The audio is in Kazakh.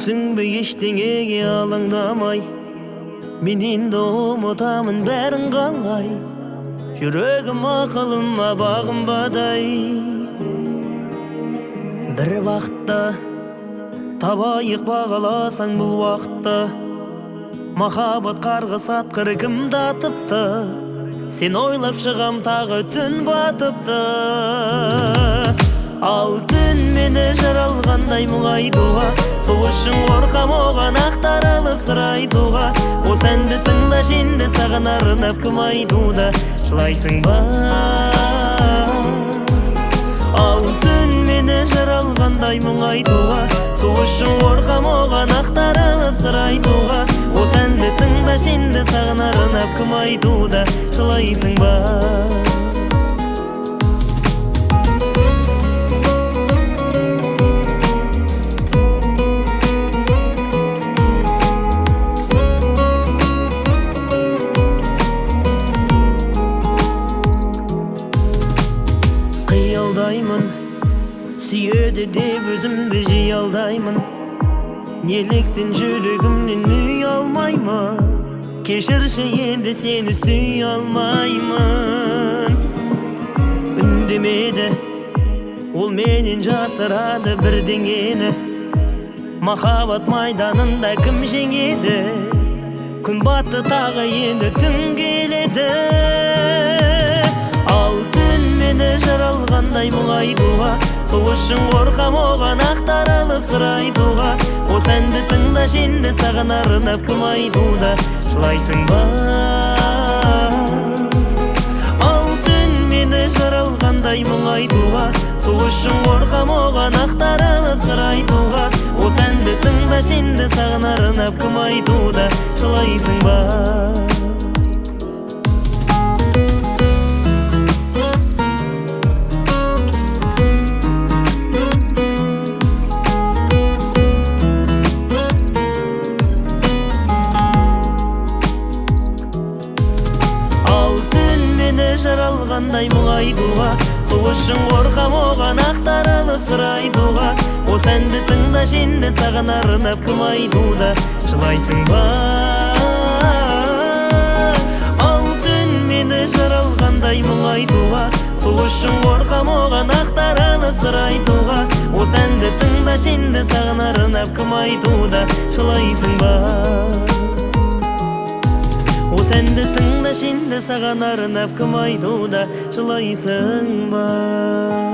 Жүрсүңбү эчтеңеге алаңдамай, мен энди умутамын бәрін қалай. Жүрөгүм акылыма багынбадай. Бір вакытта табайык багаласаң бул вакытта, махаббат каргыс аткыр кимди атыпты. Сен ойлап чыгам тагы түн батыпты. Ал түн мени жаралгандай мұңайтуға, сол үшін коркам оған актарылып сырайтуға. О сенди тыңдаш энди саган арынап ким айтууда, жылайсың ба? Ал түн мени жаралгандай мұңайтуға, сол үшін коркам оған актарылып сырайтуға. О сенди тыңдаш энди саган арынап ким айтууда, жылайсың ба? Қиялдаймын, сүйеді деп өзімді жей алдаймын. Неліктен жүрегімнен үй алмаймын, кешірші енді сені сүй алмаймын. Үндемеді, ол менен жасырады бірдеңені. Махаббат майданында кім жеңеді? Күн батты тағы енді түн келеді. Ал түн мені жаралғандай мұңайтуға, сол үшін коркам оған актарылып сырайтуға. О сенди тыңдаш энди саган арынап ким айтууда, жылайсың ба? Ал түн мени жаралгандай мұңайтуға, сол үшін коркам оған актарылып сырайтуға. О сенди тыңдаш энди саган арынап ким айтууда, жылайсың ба? Жаралгандай мұңайтуға, сол үшін коркам оған актарылып сырайтуға. О сенди тыңдаш энди саган арынап ким айтууда, жылайсың ба? Ал түн мени жаралгандай мұңайтуға, сол үшін коркам оған актарылып сырайтуға. О сенди тыңдаш энди саган арынап ким айтууда, жылайсың ба? О сенди тыңдаш энди саган арынап ким айтууда, жылайсың ба?